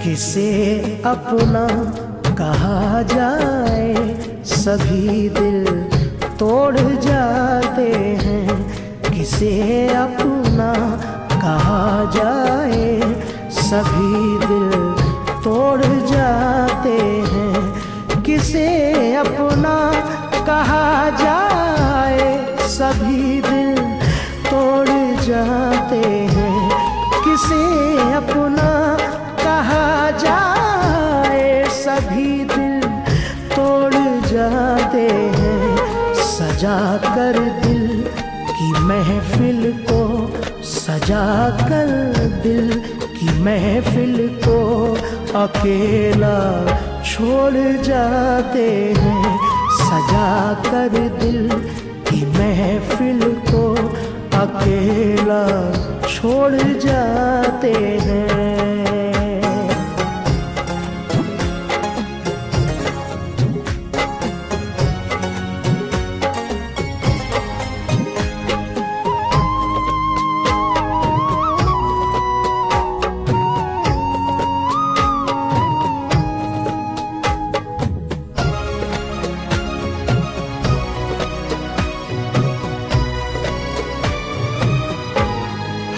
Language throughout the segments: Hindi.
किसे अपना कहा जाए, सभी दिल तोड़ जाते हैं। किसे अपना कहा जाए, सभी दिल तोड़ जाते हैं। किसे अपना कहा जाए, सभी दिल तोड़ जाते हैं। किसे अपना कहा जाए, सभी दिल तोड़ जाते हैं। सजा कर दिल की महफिल को, सजा कर दिल की महफिल को अकेला छोड़ जाते हैं। सजा कर दिल की महफिल को अकेला छोड़ जाते हैं।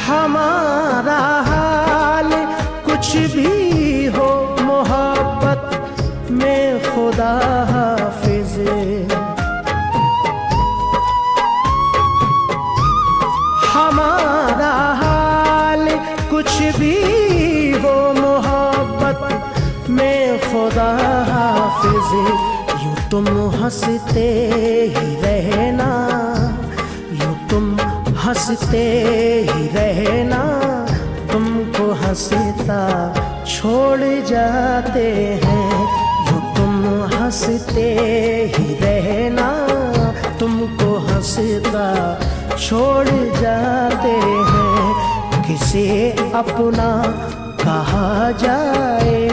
हमारा हाल कुछ भी हो, मोहब्बत में खुदा हाफिज। हमारा हाल कुछ भी हो, मोहब्बत में खुदा हाफिज। यूं तुम हंसते ही रहना, यूं तुम हंसते ही रहना। तुमको हंसता छोड़ जाते हैं। यूं तुम हंसते ही रहना, तुमको हंसता छोड़ जाते हैं। किसे अपना कहा जाए,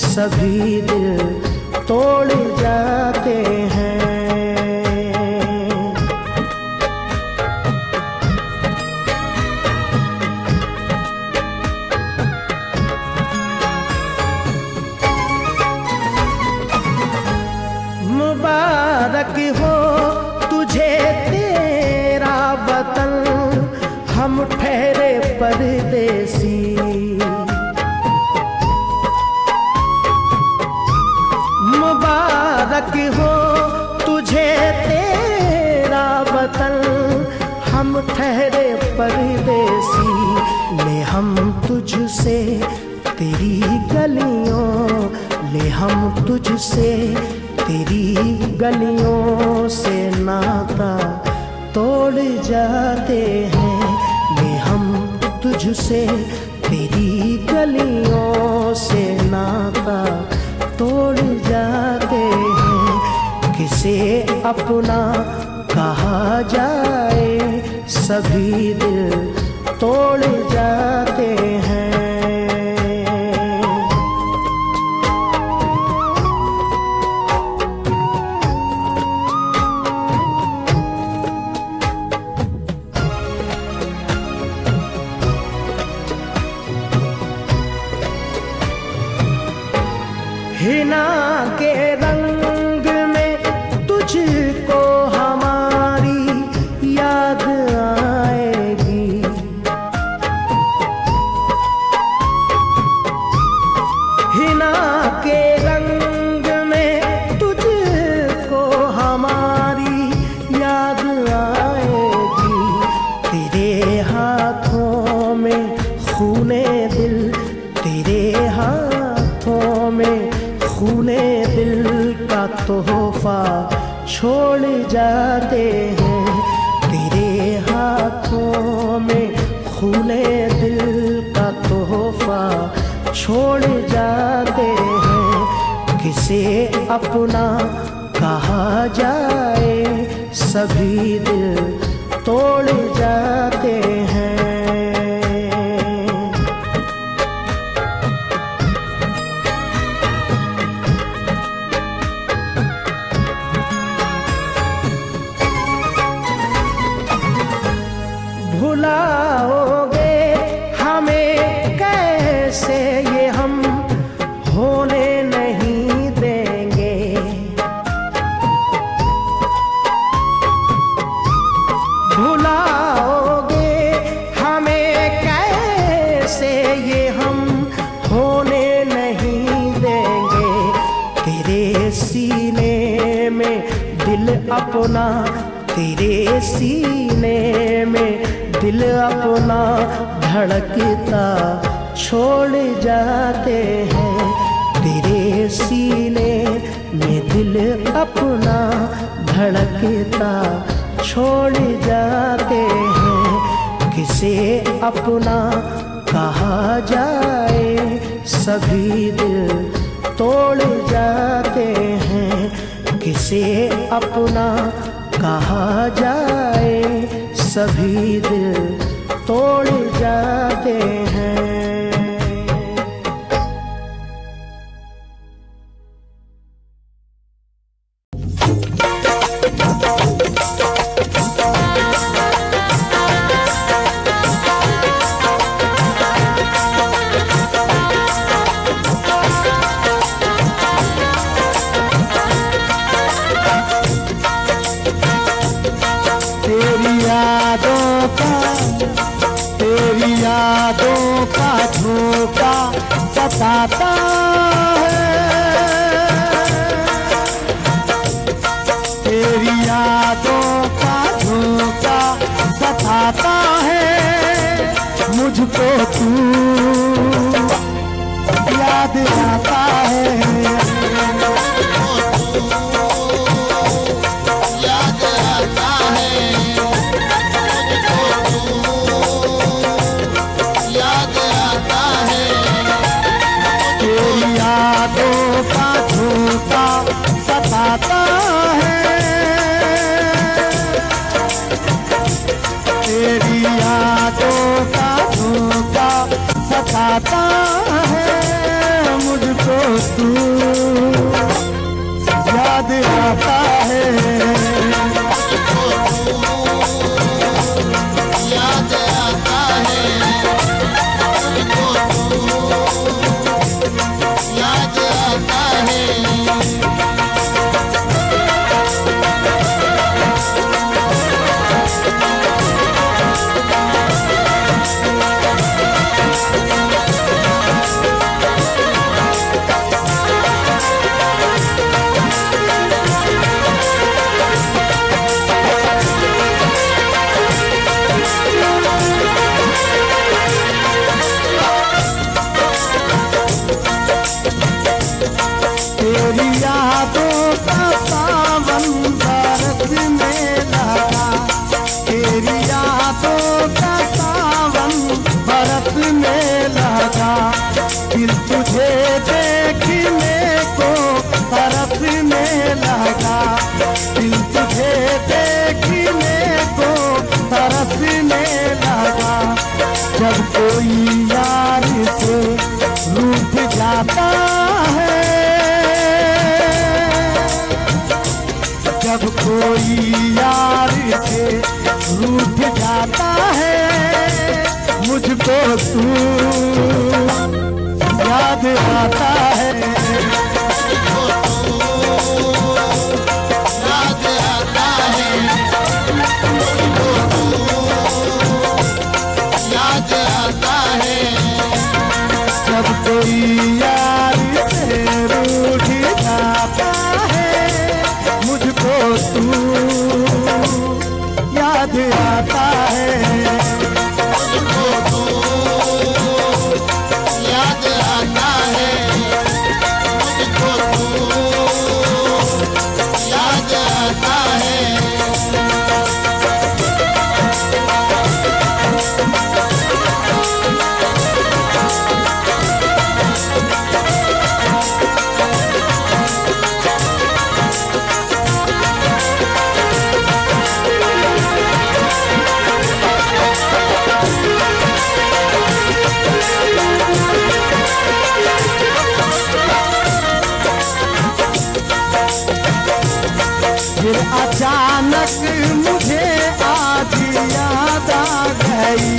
सभी दिल तोड़ जाते हैं। मुबारक हो तुझे तेरा वतन, हम ठहरे परदेसी। मुबारक हो तुझे तेरा वतन, हम ठहरे परदेसी। ले हम तुझसे तेरी गलियों, ले हम तुझसे तेरी गलियों से नाता तोड़ जाते हैं। ले हम तुझसे तेरी गलियों से नाता तोड़ जाते हैं। किसे अपना कहा जाए, सभी दिल तोड़ जाते हैं। हिना के रंग में तुझको हमारी याद आएगी। हिना के रंग में तुझको हमारी याद आएगी। तेरे हाथों में खूने दिल, तेरे हाथों में खूने दिल का तोहफा छोड़ जाते हैं। तेरे हाथों में खूने दिल का तोहफा छोड़ जाते हैं। किसे अपना कहा जाए, सभी दिल तोड़ जाते हैं। भुलाओगे हमें कैसे ये हम दिल अपना तेरे सीने में, दिल अपना धड़कता छोड़ जाते हैं। तेरे सीने में दिल अपना धड़कता छोड़ जाते हैं। किसे अपना कहा जाए, सभी दिल तोड़ जाते हैं। किसे अपना कहा जाए, सभी दिल तोड़ जाते हैं। तेरी यादों का झोंका सताता है। तेरी यादों का झोंका सताता है। मुझको तू याद आता है। सताता है। तेरी यादों का झोंका सताता है। मुझको तू याद आता है। याद आता है। याद आता है। तेरी यादों का सावन बरसने लगा। तेरी यादों का सावन बरसने लगा। दिल तुझे देखने को तरसने लगा। दिल तुझे देखने को तरसने लगा। जब कोई यार से रूठ जाता है, जब कोई यार से रूठ जाता है। मुझको तू याद आता है। याद आता है। याद आता है। जब कोई यार से रूठ जाता है। मुझको तू याद आता है। मुझको तू याद आता है। मुझको तू याद आता है। फिर अचानक मुझे आज याद आ गई।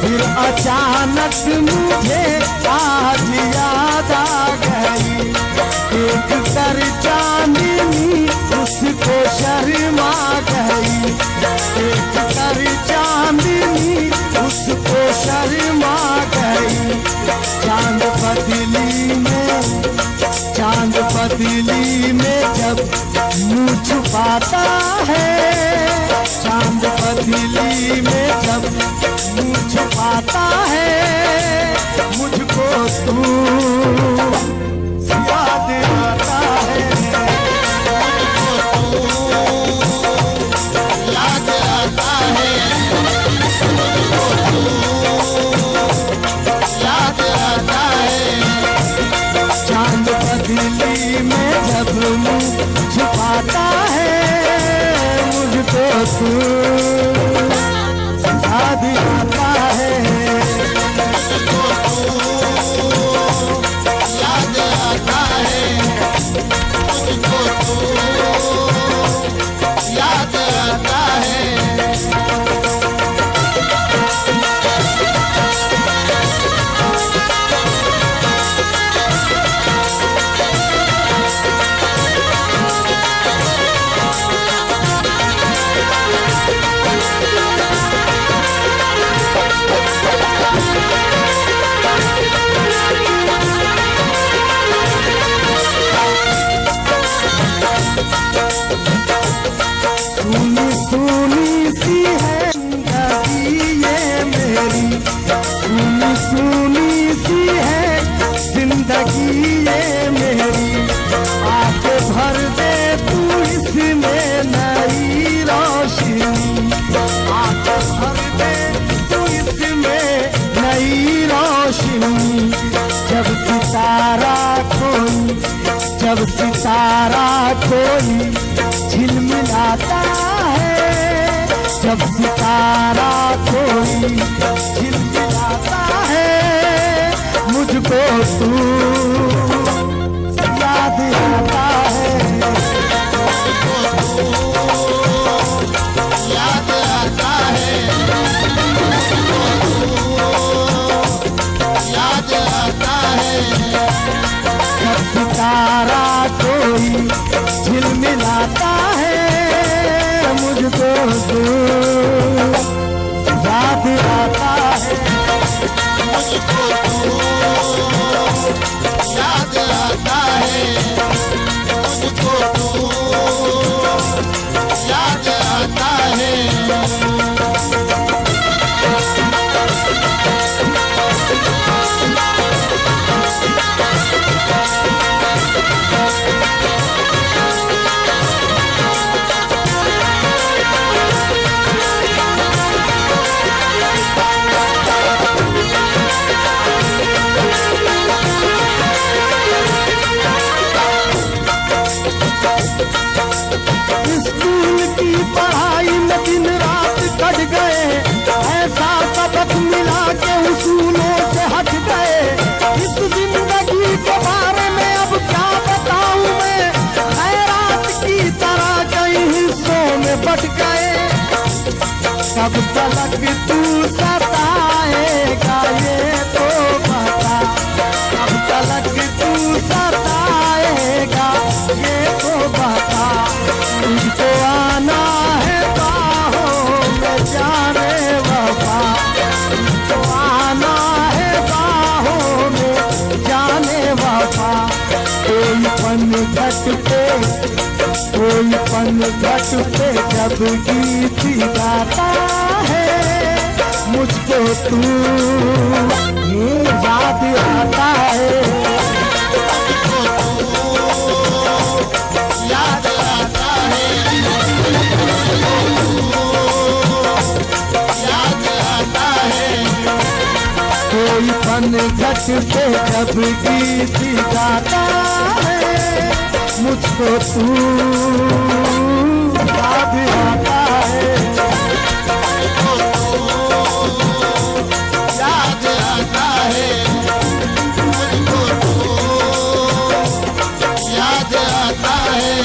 फिर अचानक मुझे आज याद आ गई। देख कर चांदनी उसको शर्मा गई। देख कर चांदनी उसको शर्मा गई। चांद पतली में जब मुँह छुपा आता है। चांद पतीली में जब मुँह छुपाता है, मुझको तू याद आता है। याद आता है, याद आता है। चांद पतीली में जब मुँह छुपाता है, मुझको तू याद आता है। याद आता है, मुझको तू याद आता है। सुनी सुनी सी है जिंदगी ये मेरी, सुनी सुनी सी है जिंदगी ये मेरी। आके भर दे तू इसमें नई रोशनी, आके भर दे तू इसमें नई रोशनी। जब सितारा कोई, जब सितारा कोई झिलमिलाता है, जब सितारा कोई झिलमिलाता है, मुझको तू याद आता है। याद आता है, याद आता है। जब सितारा कोई झिलमिलाता है, मुझको तू याद आता है। मुझको तू याद आता है, मुझको तू याद आता है। स्कूल की पढ़ाई में दिन रात कट गए, ऐसा सबक मिला के उसूलों से हट गए। इस जिंदगी के बारे में अब क्या बताऊं मैं, खैरात की तरह कई हिस्सों में बट गए। कब तलक तू सताएगा ये तो बता, कब तलक तू सताएगा ये तो बता। तुझको आना है बाहों में जाने वफा, तुझको आना है बाहों में जाने वफा। कोई पनघट पे, कोई पनघट पे जब गीत गाता है, मुझको तू याद आता है। याद आता है, याद आता है। कोई पनघट पे जब गीत गाता है, मुझको तू याद आता है। याद आता है, मुझको तू याद आता है।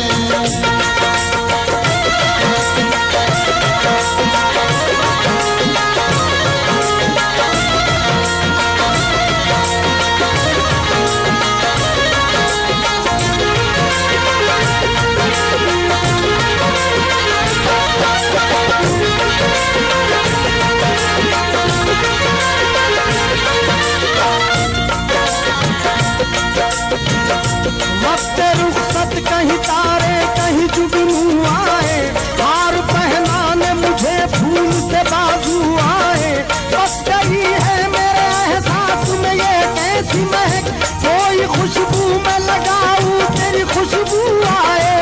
खुशबू में लगाऊं तेरी खुशबू आए,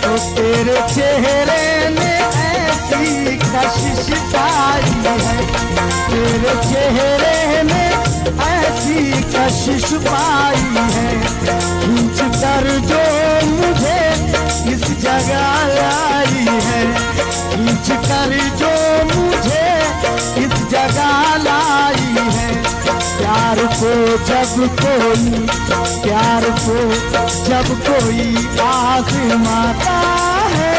तो तेरे चेहरे में ऐसी कशिश पाई है, तेरे चेहरे में ऐसी कशिश पाई है, खींच कर जो मुझे इस जगह लाई है, खींच कर जो मुझे इस जगह लाई है। प्यार को जब कोई, प्यार को जब कोई आज़माता है,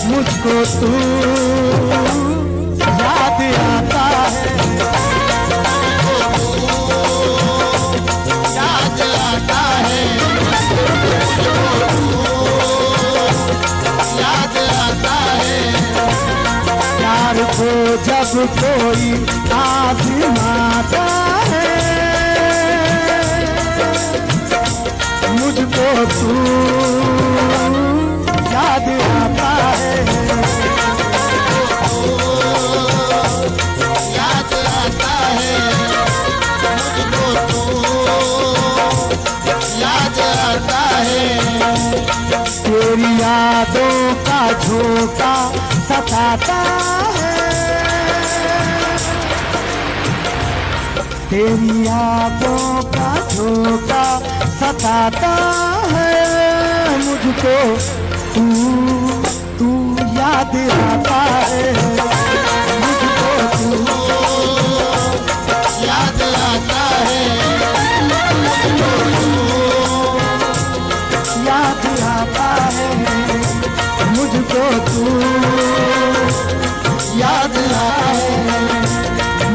मुझको तू याद आता है, याद आता है, याद आता है। प्यार को जब कोई आज़माता है, मुझको तू याद आता है, याद आता है, मुझको तू याद आता है। तेरी यादों का झोंका सताता है, तेरी यादों का झोंका सताता है, मुझको तू याद आता है, मुझको तू याद आता है, याद आता है, मुझको तू याद आता है,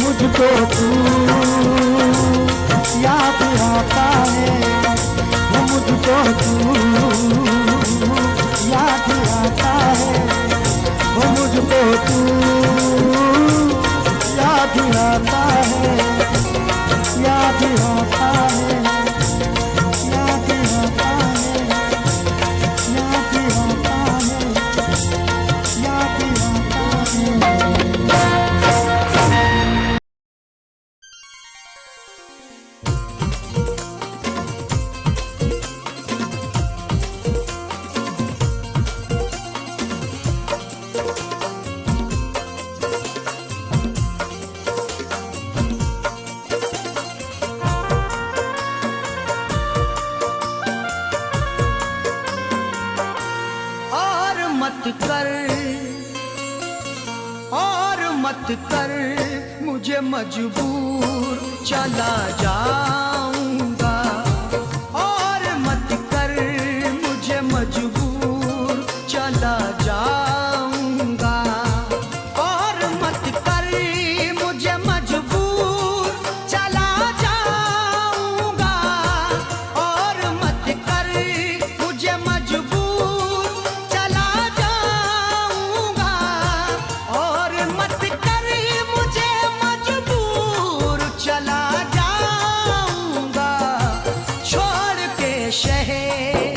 मुझको तू याद आता है, मुझको तू याद आता है, मुझको तू याद आता है, याद आता है, याद आता है, याद आता है, याद आता है। मत कर मुझे मजबूर, चला जाऊंगा। और मत कर मुझे मजबूर, चला जाऊंगा। और मत कर मुझे मजबूर, चला जाऊंगा। और मत कर मुझे मजबूर, चला जाऊंगा। और मत कर मुझे मजबूर, चला जाऊंगा। छोड़ के शहर,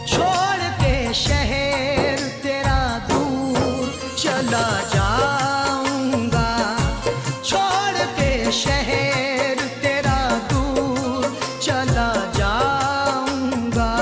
छोड़ के शहर तेरा दूर, चला जाऊंगा। छोड़ के शहर तेरा दूर, चला जाऊंगा।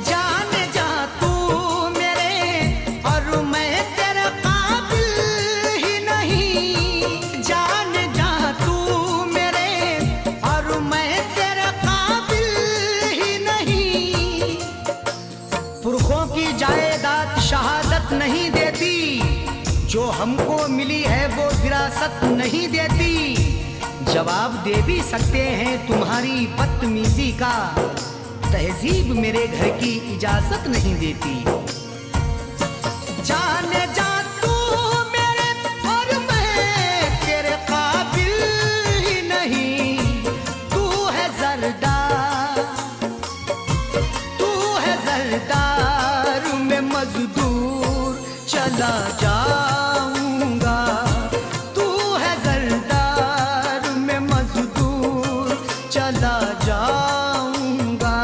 जान जा तू मेरे, और मैं तेरे काबिल ही नहीं। जान जा तू मेरे, और मैं तेरे काबिल ही नहीं। पुरखों की जायदाद शहादत नहीं देती, जो हमको मिली है वो विरासत नहीं देती। जवाब दे भी सकते हैं तुम्हारी बदतमीजी का, तहजीब मेरे घर की इजाजत नहीं देती। जाने जा तू मेरे, और मैं तेरे काबिल ही नहीं। तू है जरदार, तू है जरदार में मजदूर, चला जाऊंगा। तू है जरदार में मजदूर, चला जाऊंगा।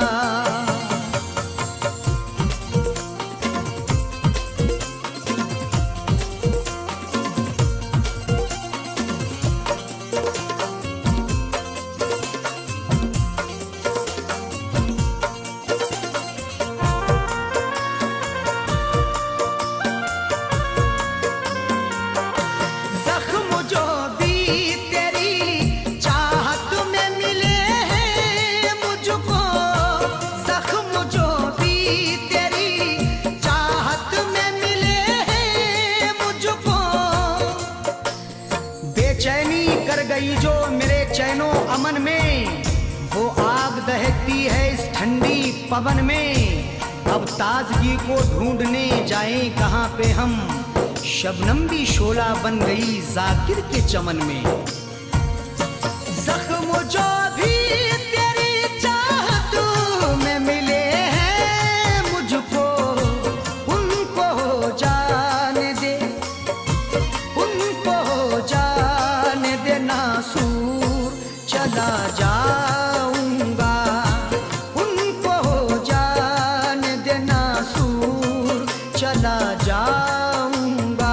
जख्म जो भी तेरी चाहत में मिले हैं मुझको, जख्म जो भी तेरी चाहत में मिले हैं मुझको। बेचैनी कर गई जो मेरे चैनो अमन में, वो आग दहकती है इस ठंडी पवन में। अब ताजगी को ढूंढने जाएं कहाँ पे हम, शबनम भी शोला बन गई जाकिर के चमन में। जख्म जो भी तेरी चाहत में मिले हैं मुझको, उनको जाने दे, उनको जाने दे नासूर, चला जाऊंगा। उनको जाने दे नासूर, चला जाऊंगा।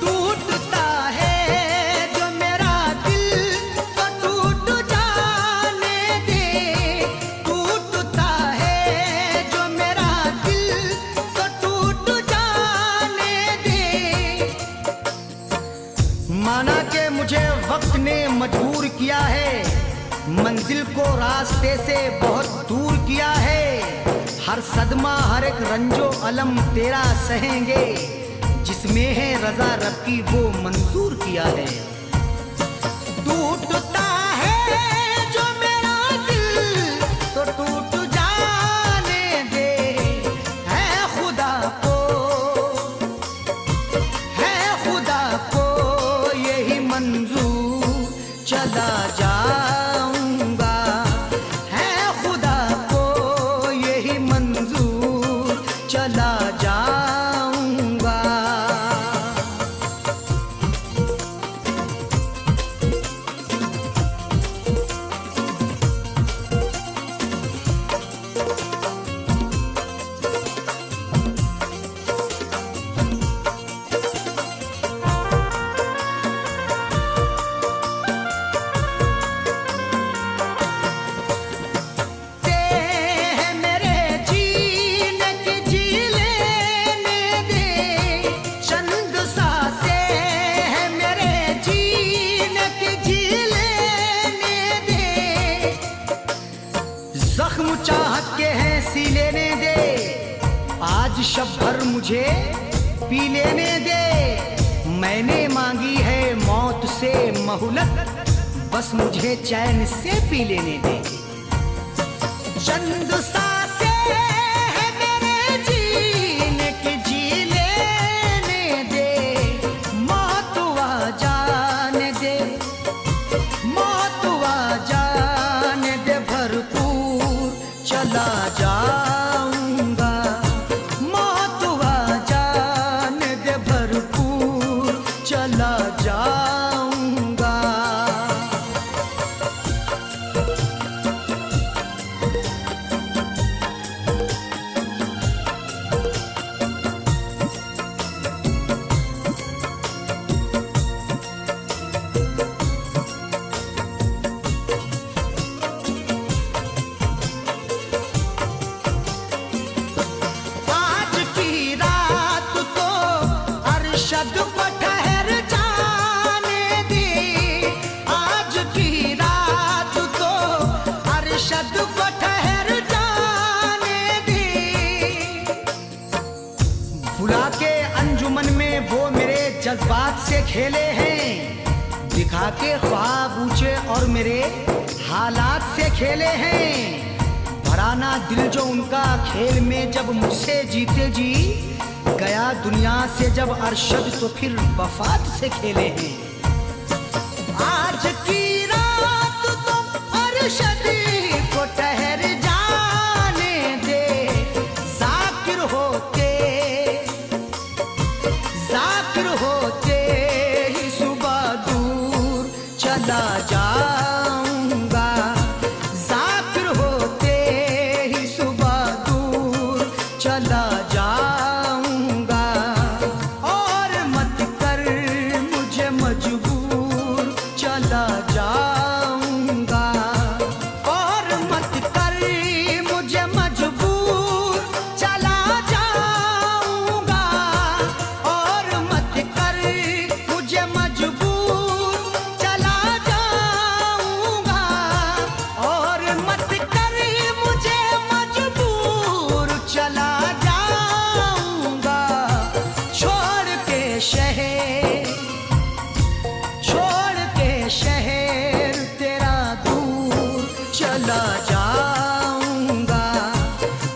टूटता है जो मेरा दिल तो टूट जाने दे, टूटता है जो मेरा दिल तो टूट जाने दे। माना कि मुझे वक्त ने मजबूर किया है, मंजिल को रास्ते से बहुत दूर किया है। हर सदमा हर एक रंजो अलम तेरा सहेंगे, जिसमें है रजा रब की वो मंजूर किया है। टूटता है जो मेरा दिल तो टूट जाने दे, है खुदा को, है खुदा को यही मंजूर, चला जाऊंगा। है खुदा को यही मंजूर, चला जाऊंगा। ते हैं मेरे जीने की जी लेने दे, चंद सांसें हैं मेरे जीने की जी लेने दे। जख्म चाहत के हैं सी लेने दे, आज शब भर मुझे पी लेने दे। मैंने मांगी है मौत से मोहलत, बस मुझे चैन से पी लेने दे। चंद सांसें हैं मेरे जीने की जी लेने दे, मौत आ जाने दे, मौत आ जाने दे भरपूर, चला जाऊंगा। मौत आ जाने दे भरपूर, चला जाऊंगा। आज की रात तो अरशद को ठहर जाने दे, आज की रात तो अरशद को ठहर जाने दे। भुला के अंजुमन में वो मेरे जज्बात से खेले हैं, दिखा के ख्वाब ऊंचे और मेरे हालात से खेले हैं। भराना दिल जो उनका खेल में जब मुझसे जीते जी, गया दुनिया से जब अरशद तो फिर वफात से खेले हैं। आज की रात तो अरशद को ठहर जाने दे, जाकिर होते ही सुबह दूर चला जाऊंगा, जाकिर होते ही सुबह दूर चला जाऊंगा। और मत कर मुझे मजबूर, चला जाऊंगा। और मत कर मुझे मजबूर, चला जाऊंगा। और मत कर मुझे मजबूर, चला जाऊंगा। और मत कर मुझे मजबूर, चला जाऊंगा। छोड़ के शहर तेरा दूर चला जाऊंगा।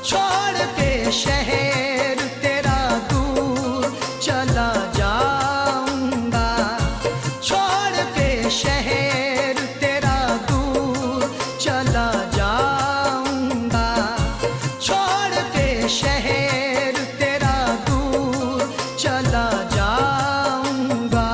छोड़ के शहर तेरा दूर चला जाऊंगा। छोड़ के शहर तेरा दूर चला जाऊंगा। छोड़ के शहर तेरा दूर चला जाऊंगा।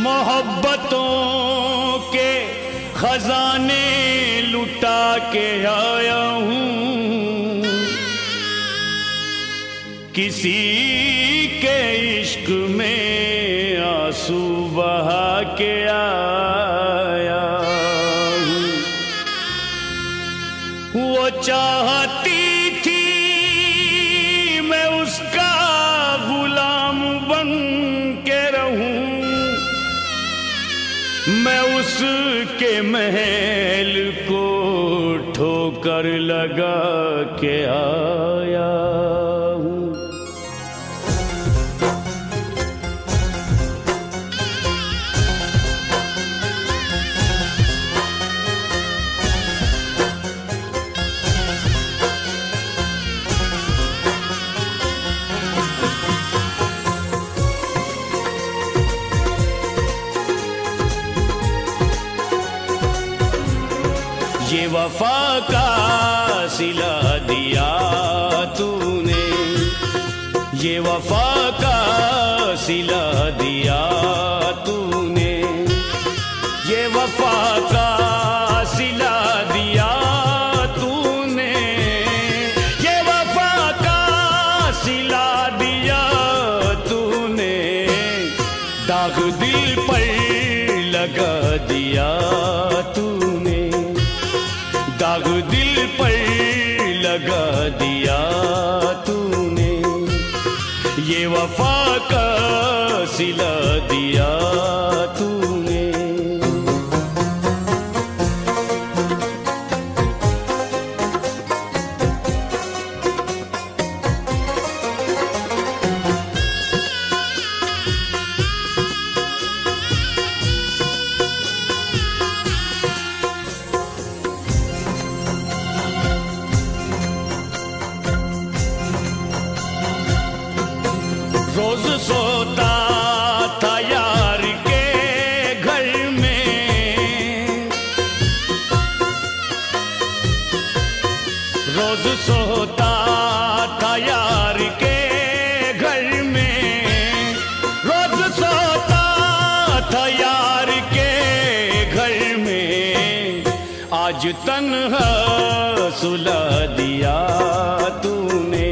मोहब्बतों के खजाने लुटा के आया हूँ, किसी के इश्क में आंसू बहा के आया हूँ। वो चाहती थी मैं उसका गुलाम बन के रहूं, मैं उसके महल को ठोकर लगा के आया हूँ। ये वफा का सिला दिया तूने, ये वफा का सिला दिया तूने, ये वफा का सिला दिया तूने, ये वफा का सिला दिया तूने। दाग दिल पर लगा दिया तूने, दाग दिल पर लगा दिया तूने। ये वफा का सिला दिया तूने। रोज सोता था यार के घर में, रोज सोता था यार के घर में, रोज सोता था यार के घर में। आज तन्हा सुला दिया तूने,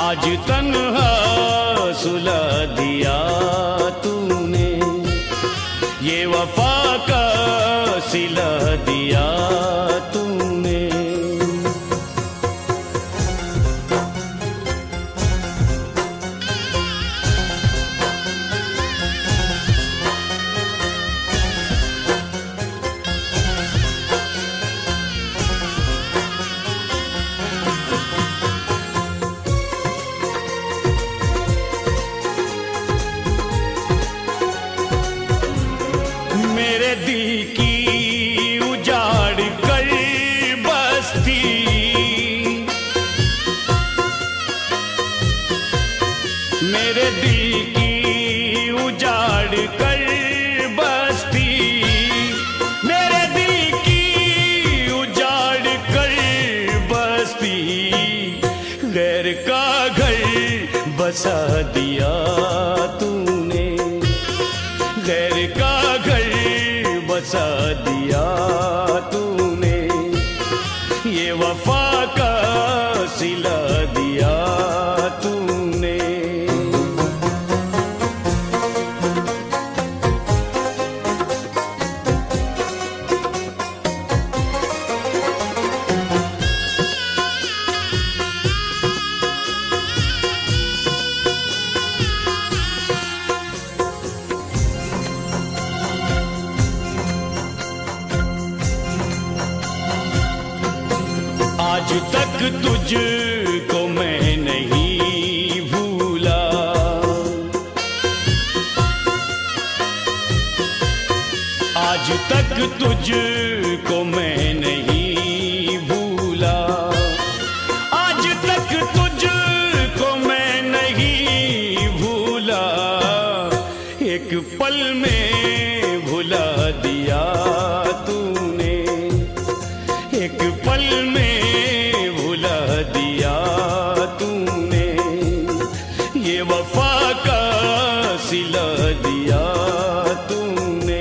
आज तन्हा सुला दिया तूने। ये वफा का बसा दिया तूने, गैर का घर बसा दिया तूने, ये वफा का सिला दिया तूने। आज तक तुझको मैं नहीं भूला, आज तक तुझको मैं नहीं भूला, आज तक तुझको मैं नहीं भूला, एक पल में भुला दिया तूने, एक पल में दिया तूने, ये वफा का सिला दिया तूने।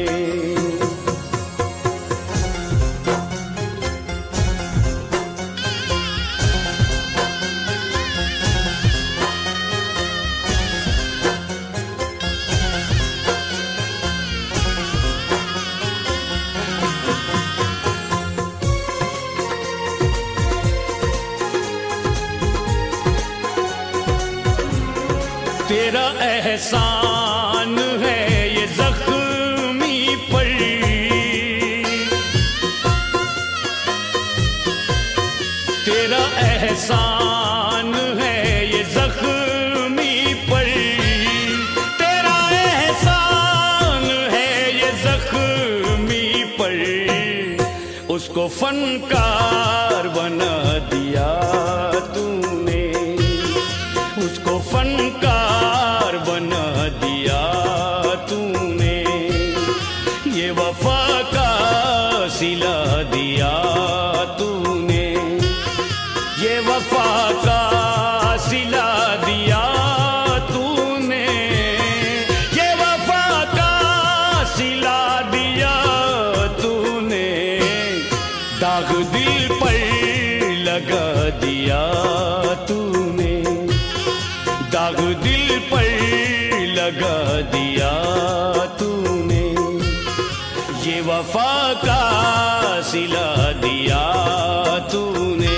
तेरा एहसान है ये जख्मी पर, तेरा एहसान है ये जख्मी पर, तेरा एहसान है ये जख्मी पर, उसको फनकार बना दिया तूने, उसको फनकार बना दिया तूने, ये वफा का सिला दिया तूने, ये वफा का सिला दिया तूने, ये वफा का सिला दिया तूने, दाग दिल पर लगा दिया तूने, दाग दिल पर लगा दिया तूने, ये वफा का सिला दिया तूने,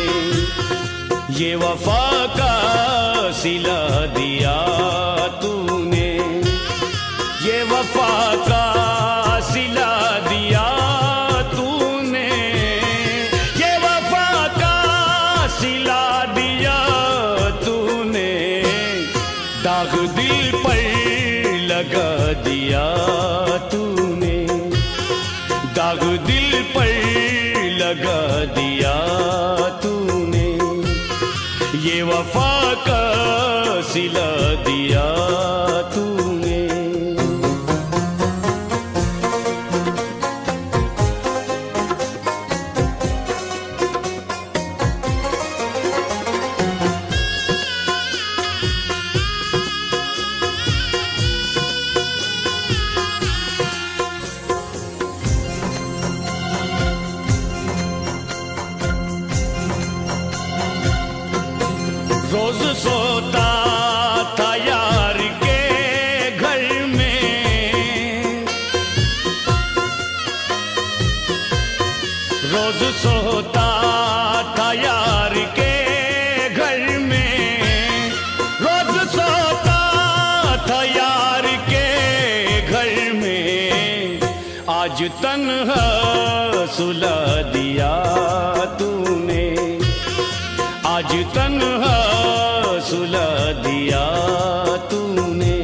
ये वफा का सिला दिया तूने, ये वफा का सिला दिया तूने, ये वफा का सिला दिया तूने, दाग दिल पर लगा दिया तूने, दाग दिल पर लगा दिया तूने, ये वफा का सिला दिया तूने। रोज सोता था यार के घर में, रोज सोता था यार के घर में, रोज सोता था यार के घर में, आज तन्हा सुला दिया तूने, आज तन्हा सुला दिया तूने,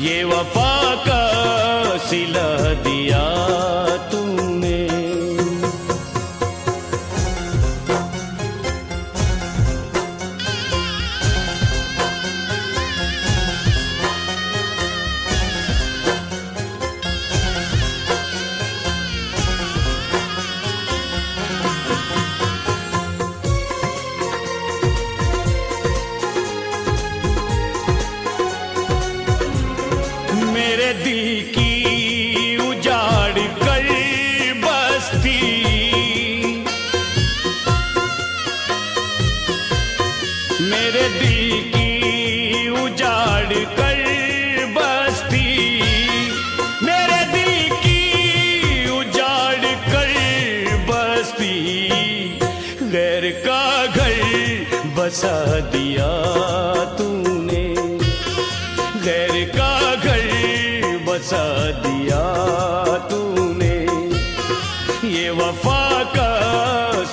ये वफा का सिला दिया तूने। मेरे दिल की उजाड़ कर बस्ती, मेरे दिल की उजाड़ कर बस्ती, गैर का घर बसा दिया तूने, गैर का घर बसा दिया तूने, ये वफा का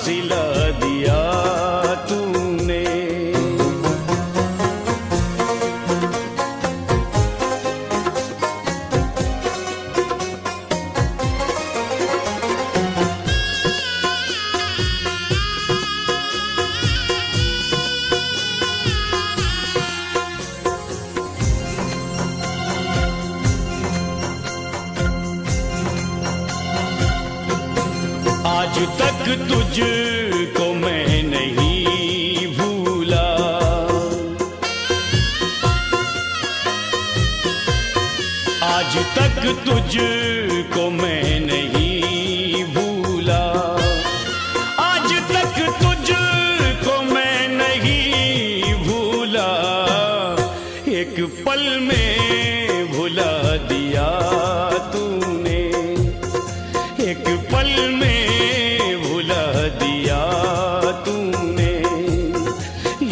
सिला दिया तूने। आज तक तुझको मैं नहीं भूला, आज तक तुझको मैं नहीं भूला, आज तक तुझको मैं नहीं भूला, एक पल में भुला दिया तूने, एक पल में भुला दिया तूने,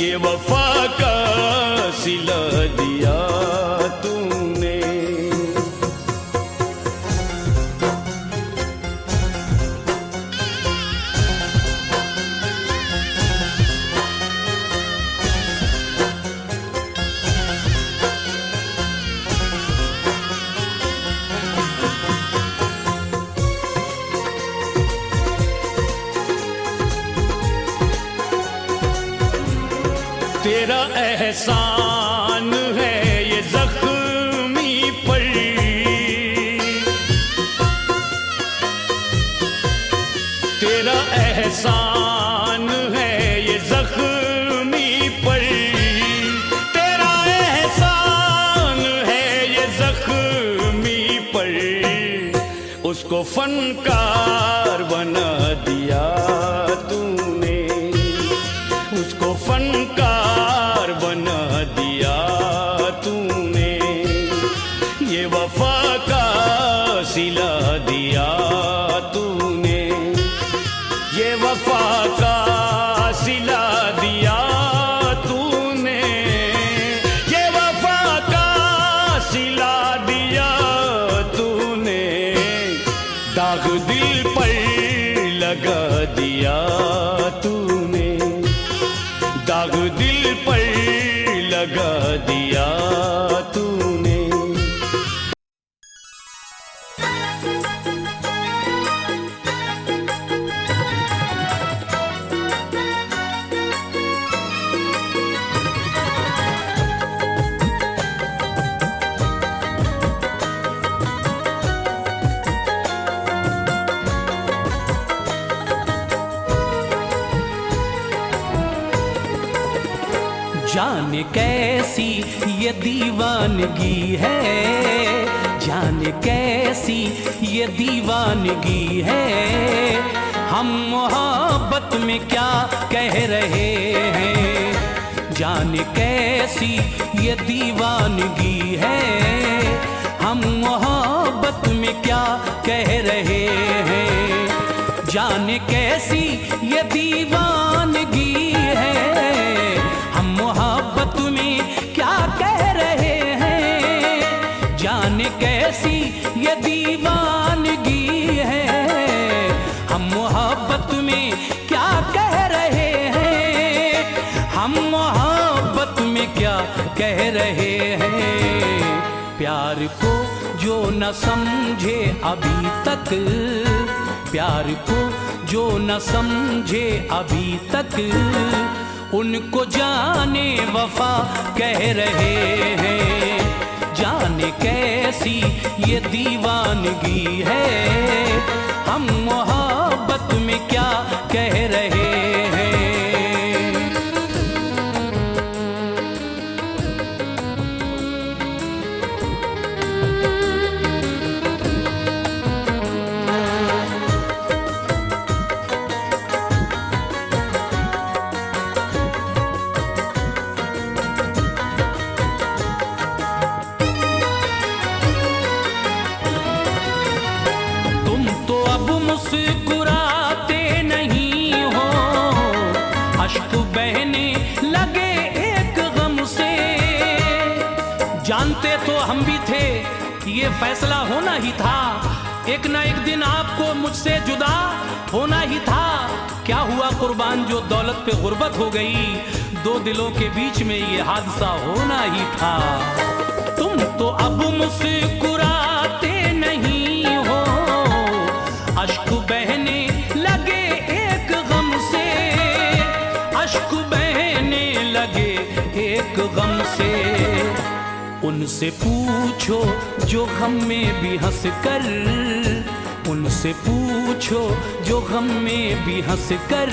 ये वफा का सिला दिया तूने। तेरा एहसान है ये जख्मी पर, तेरा एहसान है ये जख्मी पर, तेरा एहसान है ये जख्मी पर, उसको फनकार बना दिया तूने, उसको फनकार बना दिया तूने, ये वफा का सिला दिया तूने, ये वफा का सिला दिया तूने, ये वफा का सिला दिया तूने, दाग दिल पर लगा दिया तूने, दाग दिल पर लगा दिया तूने। जाने कैसी ये दीवानगी है, जाने कैसी ये दीवानगी है, हम मोहब्बत में क्या कह रहे हैं, जाने कैसी ये दीवानगी है, हम मोहब्बत में क्या कह रहे हैं, जाने कैसी ये दीवानगी है, मोहब्बत में क्या कह रहे हैं, जाने कैसी ये दीवानगी है, हम मोहब्बत में क्या कह रहे हैं, हम मोहब्बत में क्या कह रहे हैं, प्यार को जो न समझे अभी तक, प्यार को जो न समझे अभी तक, उनको जाने वफा कह रहे हैं, जाने कैसी ये दीवानगी है, हम मोहब्बत में क्या कह रहे हैं। जानते तो हम भी थे, ये फैसला होना ही था, एक ना एक दिन आपको मुझसे जुदा होना ही था। क्या हुआ कुर्बान जो दौलत पे गुर्बत हो गई, दो दिलों के बीच में ये हादसा होना ही था। तुम तो अब मुस्कुराते नहीं हो, अश्क बहने लगे एक गम से, अश्क बहने लगे एक गम से। उनसे पूछो जो गम में भी हंस कर, उनसे पूछो जो गम में भी हंस कर,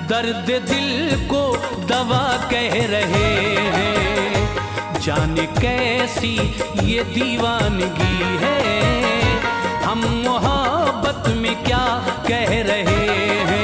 दर्द दिल को दवा कह रहे हैं। जाने कैसी ये दीवानगी है, हम मोहब्बत में क्या कह रहे हैं।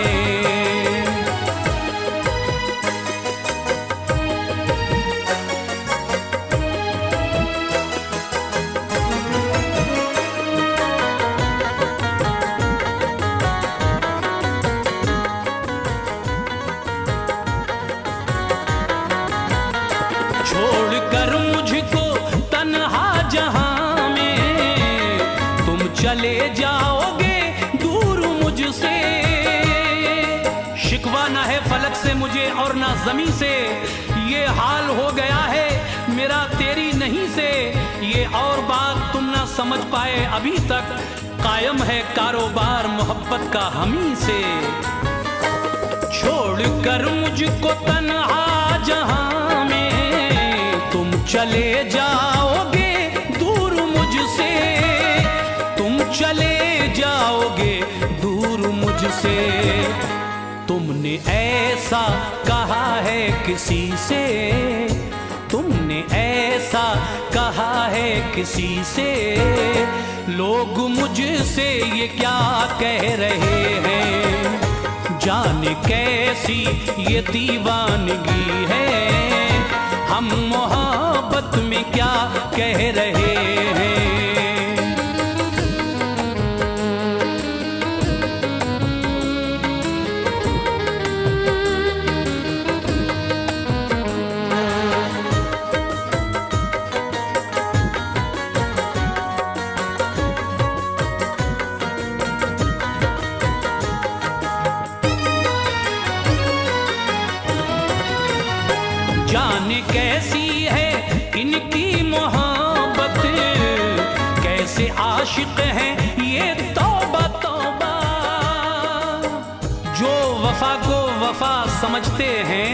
छोड़कर मुझको तन्हा जहां में, तुम चले जाओगे दूर मुझसे। शिकवा ना है फलक से मुझे और ना जमीन से, ये हाल हो गया है मेरा तेरी नहीं से। ये और बात तुम ना समझ पाए अभी तक, कायम है कारोबार मोहब्बत का हमी से। छोड़कर मुझको तन्हा जहां में, तुम चले जाओगे दूर मुझसे, तुम चले जाओगे दूर मुझसे। तुमने ऐसा कहा है किसी से, तुमने ऐसा कहा है किसी से, लोग मुझसे ये क्या कह रहे हैं। जाने कैसी ये दीवानगी है, हम मोहब्बत में क्या कह रहे हैं। जाने कैसी है इनकी मोहब्बत, कैसे आशिक हैं ये तौबा तौबा। जो वफा को वफा समझते हैं,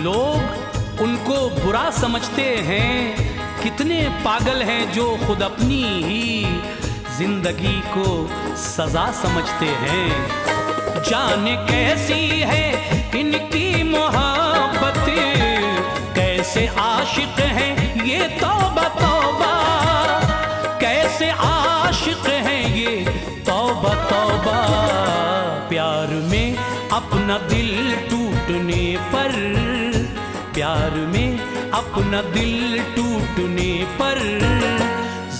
लोग उनको बुरा समझते हैं। कितने पागल हैं जो खुद अपनी ही जिंदगी को सजा समझते हैं। जाने कैसी है इनकी मोहब्बत, कैसे आशिक हैं ये तौबा तौबा, कैसे आशिक हैं ये तौबा तौबा। प्यार में अपना दिल टूटने पर, प्यार में अपना दिल टूटने पर,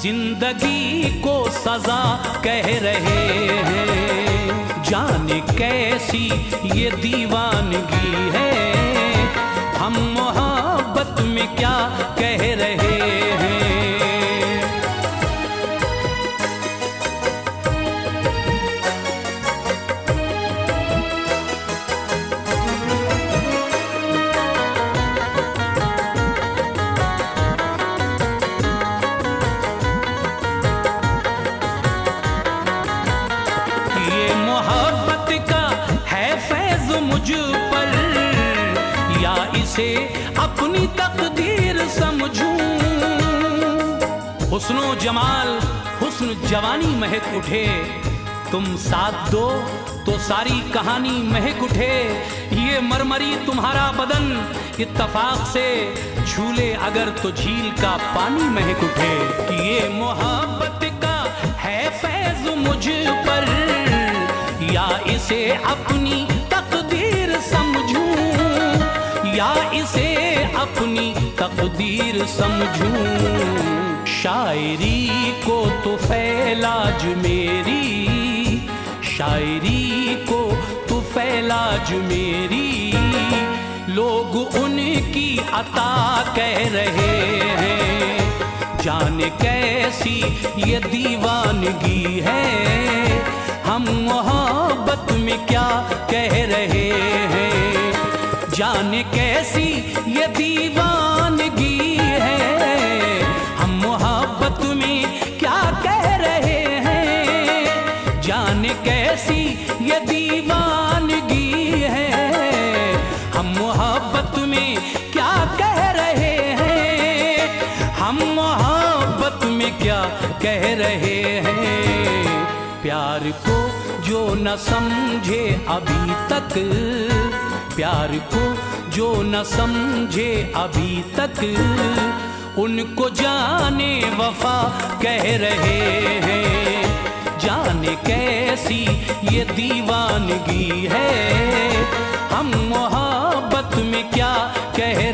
जिंदगी को सजा कह रहे हैं। जाने कैसी ये दीवानगी है, हम मोहब्बत में क्या कह रहे हैं। ये मोहब्बत का है फैज़ मुझ पर, या इसे अपनी तकदीर समझूं। हुस्नो जमाल हुस्न जवानी महक उठे, तुम साथ दो तो सारी कहानी महक उठे। ये मरमरी तुम्हारा बदन इत्तफाक से छूले अगर तो झील का पानी महक उठे। ये मोहब्बत का है फैज़ मुझ पर, या इसे अपनी तकदीर समझूं, या इसे अपनी तकदीर समझूं। शायरी को तो फैलाज मेरी, शायरी को तो फैलाज मेरी, लोग उनकी अता कह रहे हैं। जाने कैसी ये दीवानगी है, हम मोहब्बत में क्या कह रहे हैं। जाने कैसी ये दीवानगी है, हम मोहब्बत में क्या कह रहे हैं। जाने कैसी ये दीवानगी है, हम मोहब्बत में क्या कह रहे हैं। हम मोहब्बत में क्या कह रहे हैं। प्यार को जो न समझे अभी तक, प्यार को जो न समझे अभी तक, उनको जाने वफा कह रहे हैं। जाने कैसी ये दीवानगी है, हम मोहब्बत में क्या कह